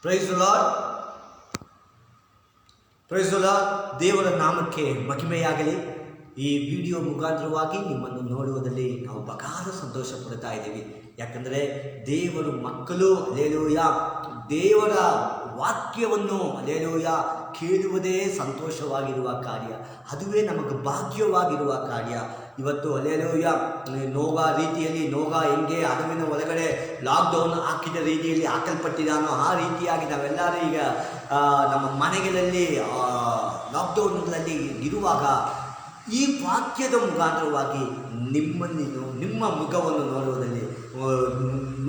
Price the lord, praise the lord. ದೇವರ ನಾಮಕ್ಕೆ ಮಹಿಮೆಯಾಗಲಿ. ಈ ವಿಡಿಯೋ ಮುಖಾಂತರವಾಗಿ ನಿಮ್ಮನ್ನು ನೋಡುವುದರಲ್ಲಿ ನಾವು ಬಹಳ ಸಂತೋಷ ಪಡ್ತಾ ಇದ್ದೀವಿ. ಯಾಕಂದರೆ ದೇವರು ಮಕ್ಕಳು ಅಲ್ಲೇಲೂಯ ದೇವರ ವಾಕ್ಯವನ್ನು ಅಲ್ಲೇಲೂಯ ಕೇಳುವುದೇ ಸಂತೋಷವಾಗಿರುವ ಕಾರ್ಯ, ಅದುವೇ ನಮಗೆ ಭಾಗ್ಯವಾಗಿರುವ ಕಾರ್ಯ. ಇವತ್ತು ಅಲ್ಲೇಲೂಯ ನೋಗ ರೀತಿಯಲ್ಲಿ ನೋಗ ಹೆಂಗೆ ಅಡವಿನ ಒಳಗಡೆ ಲಾಕ್ಡೌನ್ ಹಾಕಿದ ರೀತಿಯಲ್ಲಿ ಹಾಕಲ್ಪಟ್ಟಿದ್ದಾನೋ ಆ ರೀತಿಯಾಗಿ ನಾವೆಲ್ಲರೂ ಈಗ ನಮ್ಮ ಮನೆಗಳಲ್ಲಿ ಲಾಕ್ಡೌನ್ಗಳಲ್ಲಿ ಇರುವಾಗ ಈ ವಾಕ್ಯದ ಮುಖಾಂತರವಾಗಿ ನಿಮ್ಮ ಮುಖವನ್ನು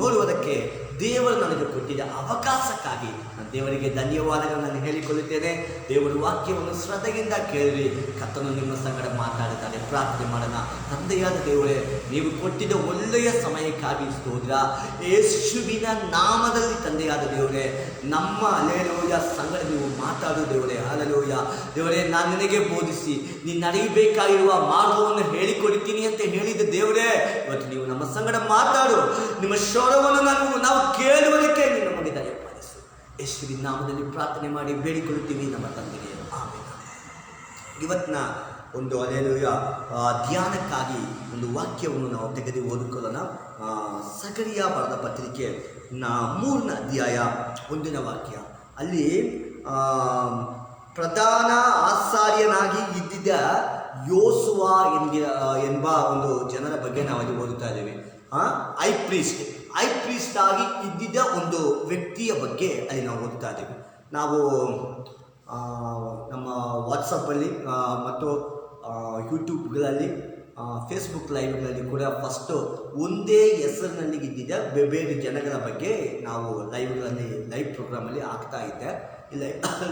ನೋಡುವುದಕ್ಕೆ ದೇವರು ನನಗೆ ಕೊಟ್ಟಿದ್ದ ಅವಕಾಶಕ್ಕಾಗಿ ನಾನು ದೇವರಿಗೆ ಧನ್ಯವಾದಗಳನ್ನು ಹೇಳಿಕೊಳ್ಳುತ್ತೇನೆ. ದೇವರ ವಾಕ್ಯವನ್ನು ಶ್ರದ್ಧೆಯಿಂದ ಕೇಳಿ ಕರ್ತನು ನಿಮ್ಮ ಸಂಗಡ ಮಾತಾಡುತ್ತಾರೆ. ಪ್ರಾರ್ಥನೆ ಮಾಡೋಣ. ತಂದೆಯಾದ ದೇವರೇ, ನೀವು ಕೊಟ್ಟಿದ್ದ ಒಳ್ಳೆಯ ಸಮಯಕ್ಕಾಗಿ ಸ್ತೋತ್ರ. ಯೇಸುವಿನ ನಾಮದಲ್ಲಿ ತಂದೆಯಾದ ದೇವರೇ, ನಮ್ಮ ಅಲ್ಲೇಲೂಯ ಸಂಗಡ ನೀವು ಮಾತಾಡು ದೇವರೇ. ಅಲ್ಲೇಲೂಯ ದೇವರೇ, ನಾನು ನಿನಗೆ ಬೋಧಿಸಿ ನೀನು ನಡೆಯಬೇಕಾಗಿರುವ ಮಾರ್ಗವನ್ನು ಹೇಳಿಕೊಡ್ತೀನಿ ಅಂತ ಹೇಳಿದ ದೇವರೇ, ಇವತ್ತು ನೀವು ನಮ್ಮ ಸಂಗಡ ಮಾತಾಡು. ನಿಮ್ಮ ಸ್ವರವನ್ನು ನಾವು ಕೇಳುವುದಕ್ಕೆ ನೀವು ನಮಗೆ ದಯಪಾಲಿಸು. ಯೇಸುವಿನ ನಾಮದಲ್ಲಿ ಪ್ರಾರ್ಥನೆ ಮಾಡಿ ಬೇಡಿಕೊಳ್ಳುತ್ತೀವಿ ನಮ್ಮ ತಂದೆಗೆ. ಆಮೆನ್. ಇವತ್ತಿನ ಒಂದು ಅಲ್ಲೇಲೂಯ ಧ್ಯಾನಕ್ಕಾಗಿ ಒಂದು ವಾಕ್ಯವನ್ನು ನಾವು ತೆಗೆದು ಓದಿಕೊಳ್ಳೋಣ. ಸಕರಿಯ ಬರೆದ ಪತ್ರಿಕೆ 3ನೇ ಅಧ್ಯಾಯ 1ನೇ ವಾಕ್ಯ. ಅಲ್ಲಿ ಪ್ರಧಾನ ಆಚಾರ್ಯನಾಗಿ ಇದ್ದಿದ್ದ ಯೋಸುವ ಎಂಬ ಒಂದು ಜನರ ಬಗ್ಗೆ ನಾವು ಅಲ್ಲಿ ಓದುತ್ತಾ ಇದ್ದೇವೆ. ಐ ಪ್ರೀಸ್ಟ್ ಆಗಿ ಇದ್ದಿದ್ದ ಒಂದು ವ್ಯಕ್ತಿಯ ಬಗ್ಗೆ ಅಲ್ಲಿ ನಾವು ಓದುತ್ತಾ ಇದ್ದೇವೆ. ನಾವು ನಮ್ಮ ವಾಟ್ಸಪ್ಪಲ್ಲಿ ಮತ್ತು ಯೂಟ್ಯೂಬ್ಗಳಲ್ಲಿ ಫೇಸ್ಬುಕ್ ಲೈವ್ಗಳಲ್ಲಿ ಕೂಡ ಫಸ್ಟು ಒಂದೇ ಹೆಸರಿನಲ್ಲಿ ಇದ್ದಿದ್ದ ಬೇರೆ ಜನಗಳ ಬಗ್ಗೆ ನಾವು ಲೈವ್ ಪ್ರೋಗ್ರಾಮಲ್ಲಿ ಆಗ್ತಾ ಇದ್ದೆ.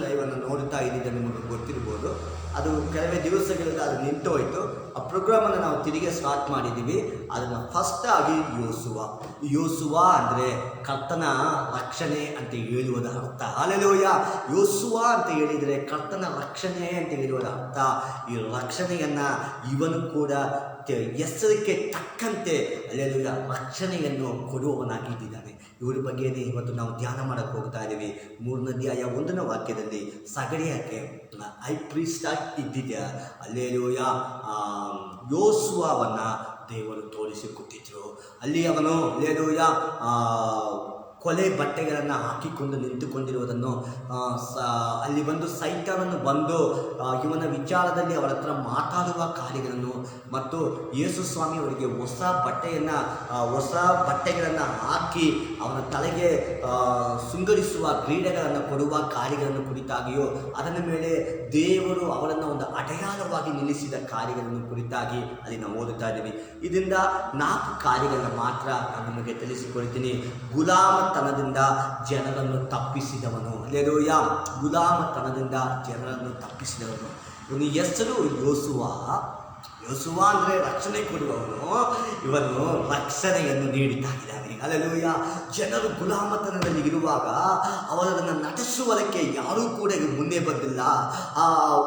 ಲೈವನ್ನು ನೋಡ್ತಾ ಇದ್ದಿದ್ದ ನಿಮಗೆ ಗೊತ್ತಿರ್ಬೋದು. ಅದು ಕೆಲವೇ ದಿವಸಗಳಿಂದ ಅದು ನಿಂತು ಹೋಯಿತು. ಆ ಪ್ರೋಗ್ರಾಮನ್ನು ನಾವು ತಿರುಗಿ ಸ್ಟಾರ್ಟ್ ಮಾಡಿದ್ದೀವಿ. ಅದನ್ನು ಫಸ್ಟ್ ಆಗಿ ಯೋಸುವ ಅಂದರೆ ಕರ್ತನ ರಕ್ಷಣೆ ಅಂತ ಹೇಳುವುದ ಅರ್ಥ. ಹಲ್ಲೆಲೂಯಾ. ಯೋಸುವ ಅಂತ ಹೇಳಿದರೆ ಕರ್ತನ ರಕ್ಷಣೆ ಅಂತ ಹೇಳುವುದ ಅರ್ಥ. ಈ ರಕ್ಷಣೆಯನ್ನು ಇವನು ಕೂಡ ಹೆಸರಿಗೆ ತಕ್ಕಂತೆ ಹಲ್ಲೆಲೂಯಾ ರಕ್ಷಣೆಯನ್ನು ಕೊಡುವವನಾಗಿದ್ದಾನೆ. ಇವರ ಬಗ್ಗೆನೇ ಇವತ್ತು ನಾವು ಧ್ಯಾನ ಮಾಡಕ್ಕೆ ಹೋಗ್ತಾ ಇದ್ದೀವಿ. 3ನೇ ಅಧ್ಯಾಯ 1ನೇ ವಾಕ್ಯದಲ್ಲಿ ಸಗರಿಯಕ್ಕೆ ಐ ಪ್ರೀಸ್ಟ್ ಆಗಿ ಇದ್ದಿದ್ದ ಹಲ್ಲೆಲೂಯಾ ಯೋಸುವವನ್ನು ದೇವರು ತೋರಿಸಿಕೊಟ್ಟಿದ್ರು. ಅಲ್ಲಿ ಅವನು ಹಲ್ಲೆಲೂಯಾ ಕೊಲೆ ಬಟ್ಟೆಗಳನ್ನು ಹಾಕಿಕೊಂಡು ನಿಂತುಕೊಂಡಿರುವುದನ್ನು ಅಲ್ಲಿ ಬಂದು ಸೈತಾನನು ಬಂದು ಇವನ ವಿಚಾರದಲ್ಲಿ ಅವರ ಹತ್ರ ಮಾತಾಡುವ ಕಾರ್ಯಗಳನ್ನು ಮತ್ತು ಯೇಸು ಸ್ವಾಮಿ ಅವರಿಗೆ ಹೊಸ ಬಟ್ಟೆಗಳನ್ನು ಹಾಕಿ ಅವನ ತಲೆಗೆ ಶೃಂಗರಿಸುವ ಕ್ರೀಡೆಗಳನ್ನು ಕೊಡುವ ಕಾರ್ಯಗಳನ್ನು ಕುರಿತಾಗಿಯೋ ಅದರ ಮೇಲೆ ದೇವರು ಅವರನ್ನು ಒಂದು ಅಡೆಯಾಳವಾಗಿ ನಿಲ್ಲಿಸಿದ ಕಾರ್ಯಗಳನ್ನು ಕುರಿತಾಗಿ ಅಲ್ಲಿ ನಾವು ಓದುತ್ತಾ ಇದ್ದೀವಿ. ಇದರಿಂದ 4 ಕಾರ್ಯಗಳನ್ನು ಮಾತ್ರ ನಾನು ನಿಮಗೆ ತಿಳಿಸಿಕೊಳ್ತೀನಿ. ಗುಲಾಮತನದಿಂದ ಜನರನ್ನು ತಪ್ಪಿಸಿದವನು. ಹಲ್ಲೆಲೂಯಾ. ಗುಲಾಮತನದಿಂದ ಜನರನ್ನು ತಪ್ಪಿಸಿದವನು. ಇವನ ಹೆಸರು ಯೋಸುವ ಅಂದರೆ ರಕ್ಷಣೆ ಕೊಡುವವನು. ಇವನು ರಕ್ಷಣೆಯನ್ನು ನೀಡುತ್ತಾ ಇದ್ದಾನೆ. ಹಲ್ಲೆಲೂಯಾ. ಜನರು ಗುಲಾಮತನದಲ್ಲಿ ಇರುವಾಗ ಅವರನ್ನು ನಡೆಸುವುದಕ್ಕೆ ಯಾರೂ ಕೂಡ ಮುಂದೆ ಬಂದಿಲ್ಲ.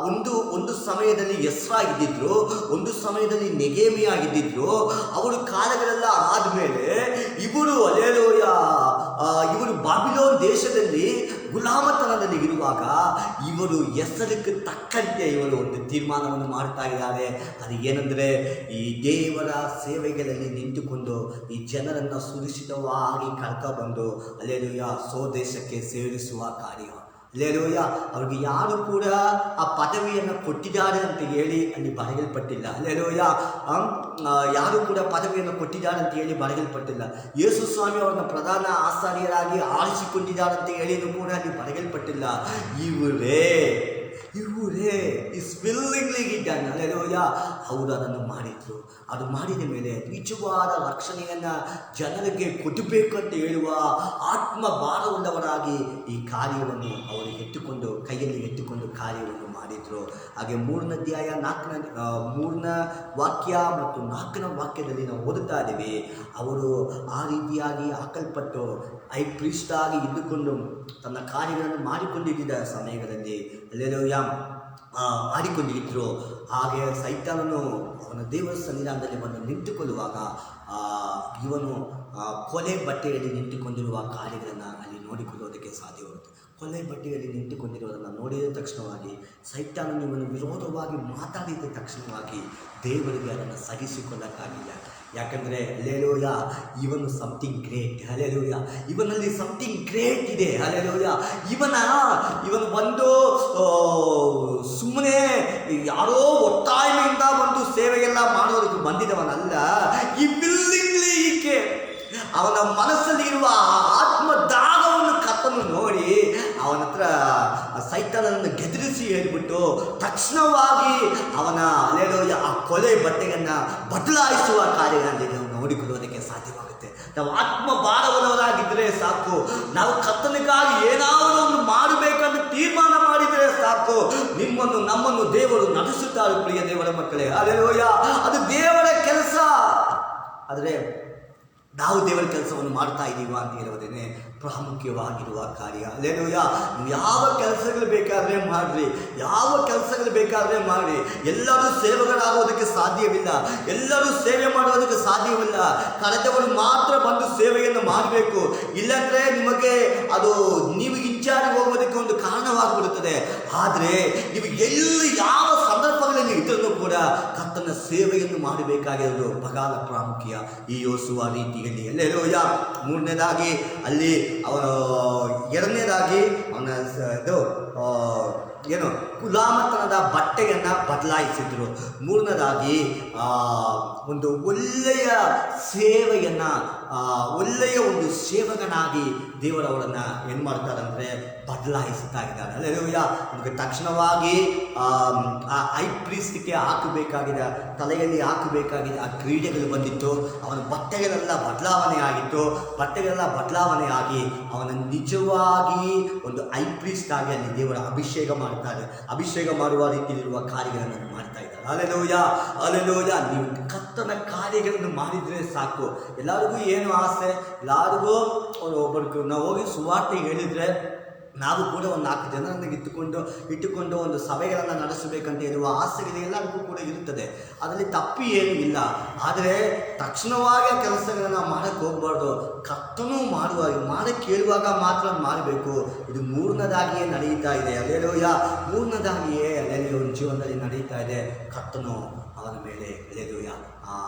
ಒಂದು ಸಮಯದಲ್ಲಿ ಹೆಸರಾಗಿದ್ದಿದ್ರು, ಒಂದು ಸಮಯದಲ್ಲಿ ನೆಗೇಮಿಯಾಗಿದ್ದಿದ್ರು. ಅವರು ಕಾಲಗಳೆಲ್ಲ ಆದಮೇಲೆ ಇವರು ಹಲ್ಲೆಲೂಯಾ ಇವರು ಬಾಬಿಲೋನ್ ದೇಶದಲ್ಲಿ ಗುಲಾಮತನದಲ್ಲಿ ಇರುವಾಗ ಇವರು ಹೆಸರಿಗೆ ತಕ್ಕಂತೆ ಇವರು ಒಂದು ತೀರ್ಮಾನವನ್ನು ಮಾಡ್ತಾ ಇದ್ದಾರೆ. ಅದು ಏನಂದರೆ ಈ ದೇವರ ಸೇವೆಗಳಲ್ಲಿ ನಿಂತುಕೊಂಡು ಈ ಜನರನ್ನು ಸುರಕ್ಷಿತವಾಗಿ ಕರ್ಕೊಂಡ್ಬಂದು ಹಲ್ಲೆಲೂಯಾ ಸ್ವದೇಶಕ್ಕೆ ಸೇರಿಸುವ ಕಾರ್ಯ. ಹಲ್ಲೆಲೂಯಾ. ಅವ್ರಿಗೆ ಯಾರು ಕೂಡ ಆ ಪದವಿಯನ್ನು ಕೊಟ್ಟಿದ್ದಾರೆ ಅಂತ ಹೇಳಿ ಅಲ್ಲಿ ಬರೆಯಲ್ಪಟ್ಟಿಲ್ಲ. ಹಲ್ಲೆಲೂಯಾ. ಯಾರು ಕೂಡ ಪದವಿಯನ್ನು ಕೊಟ್ಟಿದ್ದಾರೆ ಅಂತ ಹೇಳಿ ಬರೆಯಲ್ಪಟ್ಟಿಲ್ಲ. ಯೇಸು ಸ್ವಾಮಿ ಅವರನ್ನು ಪ್ರಧಾನ ಆಚಾರ್ಯರಾಗಿ ಆರಿಸಿಕೊಂಡಿದ್ದಾರೆ ಅಂತ ಹೇಳಿಯೂ ಕೂಡ ಅಲ್ಲಿ ಬರೆಯಲ್ಪಟ್ಟಿಲ್ಲ. ಇವರೇ ಇಸ್ ವಿಲ್ಲಿಂಗ್ಲಿ ಗಿಡನ್. ಹಲ್ಲೆಲೂಯಾ. ಅವರು ಅದನ್ನು ಮಾಡಿದ್ರು. ಅದು ಮಾಡಿದ ಮೇಲೆ ನಿಜವಾದ ರಕ್ಷಣೆಯನ್ನು ಜನರಿಗೆ ಕೊಡಬೇಕಂತ ಹೇಳುವ ಆತ್ಮ ಭಾರವುಳ್ಳವರಾಗಿ ಈ ಕಾರ್ಯವನ್ನು ಅವರು ಕೈಯಲ್ಲಿ ಎತ್ತುಕೊಂಡು ಕಾರ್ಯವನ್ನು ಮಾಡಿದರು. ಹಾಗೆ 3ನೇ ಅಧ್ಯಾಯ 3ನೇ ವಾಕ್ಯ ಮತ್ತು 4ನೇ ವಾಕ್ಯದಲ್ಲಿ ನಾವು ಓದುತ್ತಾ ಇದ್ದೀವಿ. ಅವರು ಆ ರೀತಿಯಾಗಿ ಹಾಕಲ್ಪಟ್ಟು ಐ ಪ್ರೀಸ್ಟ್ ಆಗಿ ಇದ್ದುಕೊಂಡು ತನ್ನ ಕಾರ್ಯಗಳನ್ನು ಮಾಡಿಕೊಂಡಿದ್ದ ಸಮಯಗಳಲ್ಲಿ ಹಲ್ಲೆಲೂಯಾ ಆಡಿಕೊಂಡಿದ್ರು. ಹಾಗೆ ಸೈತಾನನು ಅವನ ದೇವರ ಸನ್ನಿಧಾನದಲ್ಲಿ ಬಂದು ನಿಂತುಕೊಳ್ಳುವಾಗ ಇವನು ಕೊಲೆ ಬಟ್ಟೆಯಲ್ಲಿ ನಿಂತುಕೊಂಡಿರುವ ಕಾರ್ಯಗಳನ್ನು ಅಲ್ಲಿ ನೋಡಿಕೊಳ್ಳುವುದಕ್ಕೆ ಸಾಧ್ಯವಾಗುತ್ತೆ. ಕೊಲೆ ಬಟ್ಟೆಯಲ್ಲಿ ನಿಂತುಕೊಂಡಿರುವುದನ್ನು ನೋಡಿದ ತಕ್ಷಣವಾಗಿ ಸೈತಾನನು ಇವನು ವಿರೋಧವಾಗಿ ಮಾತಾಡಿದ ತಕ್ಷಣವಾಗಿ ದೇವರಿಗೆ ಅದನ್ನು ಸಹಿಸಿಕೊಳ್ಳಕ್ಕಾಗಿಲ್ಲ. ಯಾಕಂದರೆ ಹಲ್ಲೆಲೂಯಾ, ಇವನು ಸಮಥಿಂಗ್ ಗ್ರೇಟ್. ಹಲ್ಲೆಲೂಯಾ, ಇವನಲ್ಲಿ ಸಮಥಿಂಗ್ ಗ್ರೇಟ್ ಇದೆ. ಹಲ್ಲೆಲೂಯಾ, ಇವನು ಬಂದು ಸುಮ್ಮನೆ ಯಾರೋ ಒತ್ತಾಯದಿಂದ ಬಂದು ಸೇವೆಗೆಲ್ಲ ಮಾಡೋದಕ್ಕೆ ಬಂದಿದ್ದವನಲ್ಲ. ಈ ವಿಲ್ಲಿಂಗ್ಲಿ ಈಕೆ ಅವನ ಮನಸ್ಸಲ್ಲಿರುವ ಆತ್ಮ ದಾಗವನ್ನು ಕರ್ತನು ನೋಡಿ ಅವನ ಹತ್ರ ಸೈತಾನನನ್ನು ಗೆದರಿಸಿ ಹೇಳಿಬಿಟ್ಟು ತಕ್ಷಣವಾಗಿ ಅವನ ಹಲ್ಲೆಲೂಯಾ ಆ ಕೊಲೆ ಬಟ್ಟೆಯನ್ನು ಬದಲಾಯಿಸುವ ಕಾರ್ಯಗಳಲ್ಲಿ ನಾವು ನೋಡಿಕೊಳ್ಳುವುದಕ್ಕೆ ಸಾಧ್ಯವಾಗುತ್ತೆ. ನಾವು ಆತ್ಮ ಭಾರವನ್ನವರಾಗಿದ್ದರೆ ಸಾಕು, ನಾವು ಕರ್ತನಿಗಾಗಿ ಏನಾದರೂ ಒಂದು ಮಾಡಬೇಕಂತ ತೀರ್ಮಾನ ಮಾಡಿದರೆ ಸಾಕು, ನಮ್ಮನ್ನು ದೇವರು ನಡೆಸುತ್ತಾರೆ. ಪ್ರಿಯ ದೇವರ ಮಕ್ಕಳೇ, ಹಲ್ಲೆಲೂಯಾ, ಅದು ದೇವರ ಕೆಲಸ. ಆದರೆ ನಾವು ದೇವರ ಕೆಲಸವನ್ನು ಮಾಡ್ತಾ ಇದ್ದೀವ ಅಂತ ಹೇಳುವುದೇನೆ ಪ್ರಾಮುಖ್ಯವಾಗಿರುವ ಕಾರ್ಯ. ಹಲ್ಲೆಲೂಯಾ, ನೀವು ಯಾವ ಕೆಲಸಗಳು ಬೇಕಾದರೆ ಮಾಡಿರಿ, ಯಾವ ಕೆಲಸಗಳು ಬೇಕಾದರೆ ಮಾಡಿ. ಎಲ್ಲರೂ ಸೇವೆಗಳಾಗೋದಕ್ಕೆ ಸಾಧ್ಯವಿಲ್ಲ, ಎಲ್ಲರೂ ಸೇವೆ ಮಾಡೋದಕ್ಕೆ ಸಾಧ್ಯವಿಲ್ಲ. ಕರೆದವರು ಮಾತ್ರ ಬಂದು ಸೇವೆಯನ್ನು ಮಾಡಬೇಕು. ಇಲ್ಲಾಂದರೆ ನಿಮಗೆ ಅದು ನೀವು ಇನ್ಚಾರ್ಜ್ ಹೋಗೋದಕ್ಕೆ ಒಂದು ಕಾರಣವಾಗಿಬಿಡುತ್ತದೆ. ಆದರೆ ನೀವು ಎಲ್ಲಿ ಯಾವ ಸಂದರ್ಭಗಳಲ್ಲಿ ಇದ್ದರೂ ಕೂಡ ಕರ್ತನ ಸೇವೆಯನ್ನು ಮಾಡಬೇಕಾಗಿರೋದು ಬಹಳ ಪ್ರಾಮುಖ್ಯ ಈ ಯೋಸುವ ರೀತಿಯಲ್ಲಿ. ಹಲ್ಲೆಲೂಯಾ, ಮೂರನೇದಾಗಿ ಅಲ್ಲಿ ಎರಡನೇದಾಗಿ ಅವನ ಗುಲಾಮತನದ ಬಟ್ಟೆಯನ್ನು ಬದಲಾಯಿಸಿದ್ರು. ಮೂರನೇದಾಗಿ ಒಂದು ಒಳ್ಳೆಯ ಸೇವೆಯನ್ನು, ಒಳ್ಳೆಯ ಒಂದು ಸೇವಕನಾಗಿ ದೇವರವರನ್ನು ಏನು ಮಾಡ್ತಾರಂದರೆ ಬದಲಾಯಿಸ್ತಾ ಇದ್ದಾರೆ. ಹಲ್ಲೆಲೂಯಾ, ನಮಗೆ ತಕ್ಷಣವಾಗಿ ಆ ಐ ಪ್ರೀಸ್ಟಿಗೆ ಹಾಕಬೇಕಾಗಿದ್ದ ತಲೆಯಲ್ಲಿ ಹಾಕಬೇಕಾಗಿದ್ದ ಆ ಕ್ರೀಡೆಗಳು ಬಂದಿತ್ತು. ಅವನ ಬಟ್ಟೆಗಳೆಲ್ಲ ಬದಲಾವಣೆ ಆಗಿತ್ತು. ಬಟ್ಟೆಗಳೆಲ್ಲ ಬದಲಾವಣೆ ಆಗಿ ಅವನ ನಿಜವಾಗಿ ಒಂದು ಐ ಪ್ರೀಸ್ಟ್ ಆಗಿ ಅಲ್ಲಿ ದೇವರ ಅಭಿಷೇಕ ಮಾಡ್ತಾರೆ. ಅಭಿಷೇಕ ಮಾಡುವ ರೀತಿಯಲ್ಲಿರುವ ಕಾರ್ಯಗಳನ್ನು ಮಾಡ್ತಾ ಇದ್ದಾರೆ. ಹಲ್ಲೆಲೂಯಾ, ಹಲ್ಲೆಲೂಯಾ, ನೀವು ಕರ್ತನ ಕಾರ್ಯಗಳನ್ನು ಮಾಡಿದರೆ ಸಾಕು. ಎಲ್ಲರಿಗೂ ಏನು ಆಸೆ, ಎಲ್ಲರಿಗೂ ಒಬ್ಬರು ನಾವು ಹೋಗಿ ಸುವಾರ್ತೆ ಹೇಳಿದರೆ ನಾವು ಕೂಡ ಒಂದು 4 ಜನರನ್ನು ಇಟ್ಟುಕೊಂಡು ಒಂದು ಸಭೆಗಳನ್ನು ನಡೆಸಬೇಕಂತ ಇರುವ ಆಸೆಗಳು ಎಲ್ಲರಿಗೂ ಕೂಡ ಇರುತ್ತದೆ. ಅದರಲ್ಲಿ ತಪ್ಪು ಏನೂ ಇಲ್ಲ. ಆದರೆ ತಕ್ಷಣವಾಗಿ ಆ ಕೆಲಸಗಳನ್ನು ಮಾಡೋಕ್ಕೆ ಹೋಗ್ಬಾರ್ದು. ಕರ್ತನೂ ಮಾಡಕ್ಕೆ ಕೇಳುವಾಗ ಮಾತ್ರ ಮಾಡಬೇಕು. ಇದು ಮೂರನೇದಾಗಿಯೇ ನಡೀತಾ ಇದೆ. ಹಲ್ಲೆಲೂಯಾ, ಮೂರನೇದಾಗಿಯೇ ಹಲ್ಲೆಲೂಯಾ ಜೀವನದಲ್ಲಿ ನಡೀತಾ ಇದೆ. ಕರ್ತನು ಅವನ ಮೇಲೆ ಹಲ್ಲೆಲೂಯಾ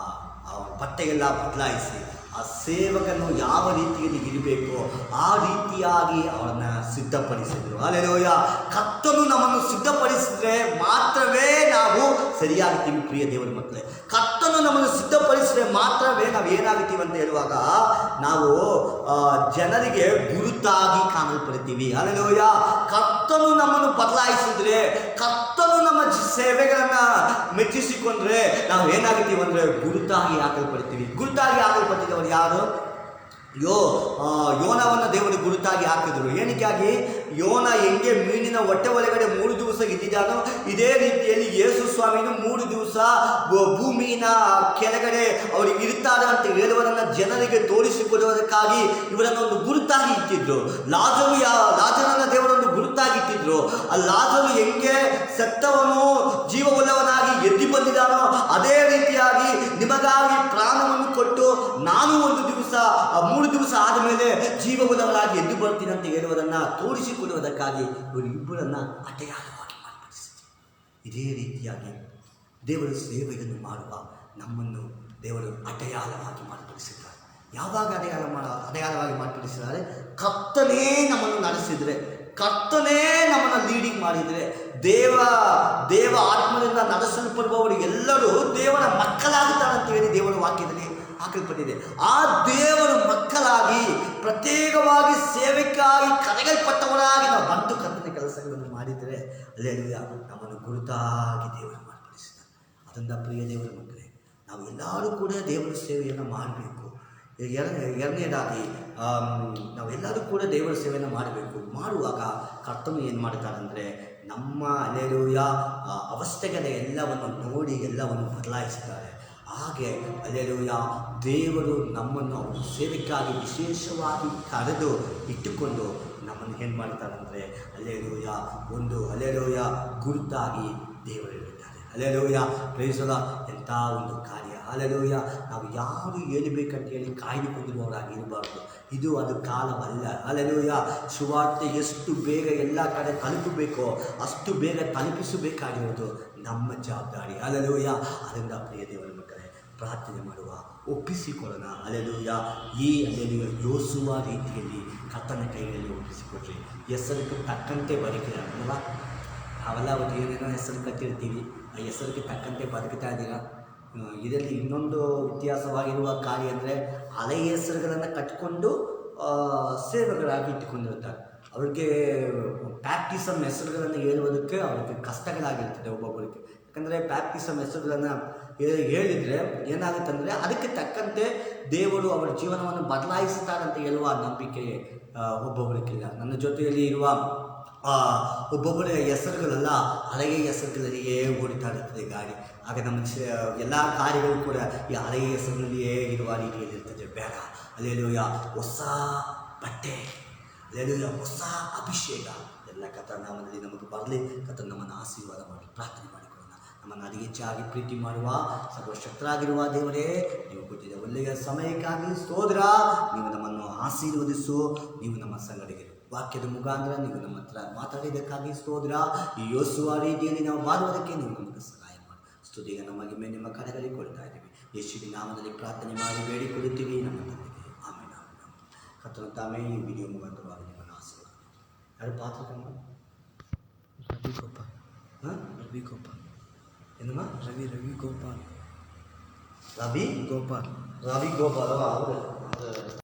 ಅವನ ಬಟ್ಟೆಗೆಲ್ಲ ಬದಲಾಯಿಸಿ ಆ ಸೇವಕನು ಯಾವ ರೀತಿಯಲ್ಲಿ ಇರಬೇಕು ಆ ರೀತಿಯಾಗಿ ಅವರನ್ನು ಸಿದ್ಧಪಡಿಸಿದರು. ಹಲ್ಲೆಲೂಯಾ, ಕರ್ತನು ನಮ್ಮನ್ನು ಸಿದ್ಧಪಡಿಸಿದ್ರೆ ಮಾತ್ರವೇ ನಾವು ಸರಿಯಾಗ್ತೀವಿ. ಪ್ರಿಯ ದೇವರ ಮಕ್ಕಳೇ, ಕರ್ತನು ನಮ್ಮನ್ನು ಸಿದ್ಧಪಡಿಸಿದ್ರೆ ಮಾತ್ರವೇ ನಾವು ಏನಾಗ್ತೀವಿ ಅಂತ ಹೇಳುವಾಗ ನಾವು ಜನರಿಗೆ ಗುರುತಾಗಿ ಕಾಣಲ್ಪಡ್ತೀವಿ. ಹಲ್ಲೆಲೂಯಾ, ಕರ್ತನು ನಮ್ಮನ್ನು ಬದಲಾಯಿಸಿದ್ರೆ, ಕರ್ತನು ನಮ್ಮ ಸೇವೆಗಳನ್ನು ಮೆಚ್ಚಿಸಿಕೊಂಡ್ರೆ ನಾವು ಏನಾಗ್ತೀವಿ ಅಂದರೆ ಗುರುತಾಗಿ ಹಾಕಲ್ಪಡ್ತೀವಿ. ಗುರುತಾಗಿ ಹಾಕಲ್ಪಟ್ಟಿದ್ದವರು ಯಾರು? ಯೋನವನ್ನು ದೇವರು ಗುರುತಾಗಿ ಹಾಕಿದ್ರು. ಏನಕ್ಕಾಗಿ? ಯೋನ ಹೆಂಗೆ ಮೀನಿನ ಹೊಟ್ಟೆ ಒಳಗಡೆ 3 ದಿವಸ ಇದ್ದಿದ್ದಾನೋ ಇದೇ ರೀತಿಯಲ್ಲಿ ಯೇಸು ಸ್ವಾಮಿನೂ 3 ದಿವಸ ಭೂಮಿನ ಕೆಳಗಡೆ ಅವ್ರಿಗೆ ಇರ್ತಾರೆ ಅಂತ ಹೇಳುವುದನ್ನು ಜನರಿಗೆ ತೋರಿಸಿಕೊಡುವುದಕ್ಕಾಗಿ ಇವರನ್ನು ಒಂದು ಗುರುತಾಗಿ ಇಟ್ಟಿದ್ರು. ಲಾಜರನ ದೇವರನ್ನು ಗುರುತಾಗಿ ಇಟ್ಟಿದ್ರು. ಆ ಲಾಜರು ಹೆಂಗೆ ಸತ್ತವನು ಜೀವವುಳ್ಳವನಾಗಿ ಎದ್ದು ಬಂದಿದ್ದಾನೋ ಅದೇ ರೀತಿಯಾಗಿ ನಿಮಗಾಗಿ ಪ್ರಾಣವನ್ನು ಕೊಟ್ಟು ನಾನು ಒಂದು ದಿವಸ 3 ದಿವಸ ಆದಮೇಲೆ ಜೀವವುಳ್ಳವನಾಗಿ ಎದ್ದು ಬರ್ತೀನಿ ಅಂತ ಹೇಳುವುದನ್ನು ತೋರಿಸಿಕೊಡುವುದಕ್ಕಾಗಿ ಇವರಿಬ್ಬರನ್ನು ಅಡ್ಡೆಯಾಗಿ ಮಾರ್ಪಡಿಸಿದ್ರು. ಇದೇ ರೀತಿಯಾಗಿ ದೇವರು ಸೇವೆಯನ್ನು ಮಾಡುವ ನಮ್ಮನ್ನು ದೇವರು ಅಡ್ಡೆಯಾಳವಾಗಿ ಮಾರ್ಪಡಿಸಿದ್ದಾರೆ. ಯಾವಾಗ ಅಡ್ಡೆಯಾಳವಾಗಿ ಮಾರ್ಪಡಿಸಿದ್ದಾರೆ? ಕರ್ತನೇ ನಮ್ಮನ್ನು ನಡೆಸಿದರೆ, ಕರ್ತನೇ ನಮ್ಮನ್ನು ಲೀಡಿಂಗ್ ಮಾಡಿದರೆ, ದೇವ ಆತ್ಮದಿಂದ ನಡೆಸಲ್ಪಡುವವರು ಎಲ್ಲರೂ ದೇವರ ಮಕ್ಕಳಾಗುತ್ತಾರೆ ಅಂತ ಹೇಳಿ ದೇವರ ವಾಕ್ಯದಲ್ಲಿ ಹಾಕಲ್ಪಟ್ಟಿದೆ. ಆ ದೇವರ ಮಕ್ಕಳಾಗಿ ಪ್ರತ್ಯೇಕವಾಗಿ ಸೇವೆಗಾಗಿ ಕರೆಯಲ್ಪಟ್ಟವರಾಗಿ ನಾವು ಬಂದು ಕರ್ತನ ಕೆಲಸಗಳನ್ನು ಮಾಡಿದರೆ ಹಲ್ಲೆಲೂಯಾ ನಮ್ಮನ್ನು ಗುರುತಾಗಿ ದೇವರು ಮಾರ್ಪಡಿಸಿದ. ಅದರಿಂದ ಪ್ರಿಯ ದೇವರ ಮಕ್ಕಳೇ, ನಾವು ಎಲ್ಲರೂ ಕೂಡ ದೇವರ ಸೇವೆಯನ್ನು ಮಾಡಬೇಕು. ಎರಡನೇದಾಗಿ ನಾವೆಲ್ಲರೂ ಕೂಡ ದೇವರ ಸೇವೆಯನ್ನು ಮಾಡಬೇಕು. ಮಾಡುವಾಗ ಕರ್ತನು ಏನು ಮಾಡ್ತಾರೆ ಅಂದರೆ ನಮ್ಮ ಹಲ್ಲೆಲೂಯಾ ಅವಸ್ಥೆಗಳ ಎಲ್ಲವನ್ನು ನೋಡಿ ಎಲ್ಲವನ್ನು ಬದಲಾಯಿಸ್ತಾರೆ. ಹಾಗೆ ಅಲ್ಲೆಲೂಯ ದೇವರು ನಮ್ಮನ್ನು ಅವರ ಸೇವೆಗಾಗಿ ವಿಶೇಷವಾಗಿ ಕರೆದು ಇಟ್ಟುಕೊಂಡು ನಮ್ಮನ್ನು ಏನು ಮಾಡ್ತಾರಂದರೆ ಅಲ್ಲೆಲೂಯ ಒಂದು ಅಲ್ಲೆಲೂಯ ಗುರುತಾಗಿ ದೇವರು ಇರುತ್ತಾರೆ. ಅಲ್ಲೆಲೂಯ ಪ್ರೈಸಲ ಎಂಥ ಒಂದು ಕಾರ್ಯ. ಅಲ್ಲೆಲೂಯ ನಾವು ಯಾರು ಹೇಳಬೇಕಂತ ಹೇಳಿ ಕಾಯ್ದುಕೊಂಡಿರುವವರಾಗಿ ಇರಬಾರ್ದು. ಇದು ಅದು ಕಾಲವಲ್ಲ. ಅಲ್ಲೆಲೂಯ ಸುವಾರ್ತೆ ಎಷ್ಟು ಬೇಗ ಎಲ್ಲ ಕಡೆ ತಲುಪಬೇಕೋ ಅಷ್ಟು ಬೇಗ ತಲುಪಿಸಬೇಕಾಗಿರೋದು ನಮ್ಮ ಜವಾಬ್ದಾರಿ. ಅಲ್ಲೆಲೂಯ ಅದರಿಂದ ಪ್ರಿಯ ದೇವರ ಮಕ್ಕಳೇ ಪ್ರಾರ್ಥನೆ ಮಾಡುವ, ಒಪ್ಪಿಸಿಕೊಳ್ಳೋಣ. ಅಲ್ಲೆಲೂಯ ಈ ಅಲ್ಲೆಲೂಯ ಯೋಸುವ ರೀತಿಯಲ್ಲಿ ಕರ್ತನ ಕೈಯಲ್ಲಿ ಒಪ್ಪಿಸಿಕೊಟ್ರಿ. ಹೆಸರಿಗೆ ತಕ್ಕಂತೆ ಬದುಕಿದ ಅಲ್ವಾ? ಅವೆಲ್ಲ ಅವತ್ತು ಏನೇನೋ ಹೆಸರು ಕಟ್ಟಿರ್ತೀವಿ, ಆ ಹೆಸರಿಗೆ ತಕ್ಕಂತೆ ಬದುಕ್ತಾ ಇದ್ದೀರಾ? ಇದರಲ್ಲಿ ಇನ್ನೊಂದು ವ್ಯತ್ಯಾಸವಾಗಿರುವ ಕಾರ್ಯ ಅಂದರೆ ಹಳೆಯ ಹೆಸರುಗಳನ್ನು ಕಟ್ಟಿಕೊಂಡು ಸೇವೆಗಳಾಗಿ ಇಟ್ಟುಕೊಂಡಿರ್ತಾರೆ. ಅವ್ರಿಗೆ ಬ್ಯಾಪ್ಟಿಸಮ್ ಹೆಸರುಗಳನ್ನು ಹೇಳುವುದಕ್ಕೆ ಅವ್ರಿಗೆ ಕಷ್ಟಗಳಾಗಿರ್ತದೆ ಒಬ್ಬೊಬ್ಬರಿಗೆ. ಯಾಕಂದರೆ ಬ್ಯಾಪ್ಟಿಸಮ್ ಹೆಸರುಗಳನ್ನು ಹೇಳಿದರೆ ಏನಾಗುತ್ತಂದರೆ ಅದಕ್ಕೆ ತಕ್ಕಂತೆ ದೇವರು ಅವರ ಜೀವನವನ್ನು ಬದಲಾಯಿಸುತ್ತಾರಂತ ಹೇಳುವ ನಂಬಿಕೆ ಒಬ್ಬೊಬ್ಬರಿಗಿಲ್ಲ. ನನ್ನ ಜೊತೆಯಲ್ಲಿ ಇರುವ ಒಬ್ಬೊಬ್ಬರ ಹೆಸರುಗಳೆಲ್ಲ ಹಳೆಯ ಹೆಸರುಗಳಲ್ಲಿಯೇ ಓಡಿತಾ ಇರ್ತದೆ ಗಾಡಿ. ಆಗ ನಮ್ಮ ಎಲ್ಲ ಕಾರ್ಯಗಳು ಕೂಡ ಈ ಹಳೆಯ ಹೆಸರಿನಲ್ಲಿಯೇ ಇರುವ ರೀತಿಯಲ್ಲಿ ಇರ್ತದೆ. ಬೇಡ, ಅಲ್ಲೆಲೂಯ ಹೊಸ ಬಟ್ಟೆ, ಅಲ್ಲೆಲೂಯ ಹೊಸ ಅಭಿಷೇಕ ಎಲ್ಲ ಕರ್ತನ ನಾಮದಲ್ಲಿ ನಮಗೆ ಬರಲಿ. ಕರ್ತನ ನಮ್ಮನ್ನು ಆಶೀರ್ವಾದ ಮಾಡಿ ಪ್ರಾರ್ಥನೆ ಮಾಡಿಕೊಳ್ಳೋಣ. ನಮ್ಮನ್ನು ಅತಿ ಹೆಚ್ಚಾಗಿ ಪ್ರೀತಿ ಮಾಡುವ ಸರ್ವಶಕ್ತರಾಗಿರುವ ದೇವರೇ, ನೀವು ಕೊಟ್ಟಿದ್ದ ಒಳ್ಳೆಯ ಸಮಯಕ್ಕಾಗಿ ಸ್ತೋತ್ರ. ನೀವು ನಮ್ಮನ್ನು ಆಶೀರ್ವದಿಸು. ನೀವು ನಮ್ಮ ಸಂಗಡಿಗೆ ವಾಕ್ಯದ ಮುಖಾಂತರ ನೀವು ನಮ್ಮ ಹತ್ರ ಮಾತಾಡಿದ್ದಕ್ಕಾಗಿ ಸ್ತೋತ್ರ. ಈ ಯೋಸುವ ರೀತಿಯಲ್ಲಿ ನಾವು ಮಾಡುವುದಕ್ಕೆ ನೀವು ನಮಗೆ ಸಹಾಯ ಮಾಡಿ. ಸ್ತುತಿಗೆ ನಮ್ಮ ಮಹಿಮೆ ನಿಮ್ಮ ಕರೆಗಳಿಗೆ ಕೊಡ್ತಾ ಇದ್ದೀವಿ. ಯೇಸುವಿನ ನಾಮದಲ್ಲಿ ಪ್ರಾರ್ಥನೆ ಮಾಡಿ ಬೇಡಿಕೊಳ್ಳುತ್ತೀವಿ ನಮ್ಮ ತಂದೆಗೆ. ಆಮೇಲೆ ಕರ್ತನ ತಾಮೇ ಈ ವಿಡಿಯೋ ಮುಖಾಂತರವಾಗಿ ನಿಮ್ಮನ್ನು ಆಶೀರ್ವಾದ. ಯಾರು ಪಾತ್ರ ರವಿ ಗೋಪಾಲ್? ರವಿ ಗೋಪಾಲ್ ಏನಮ್ಮ? ರವಿ ಗೋಪಾಲ್. ರವಿ ಗೋಪಾಲ್. ರವಿ ಗೋಪಾಲ್ ಅವರು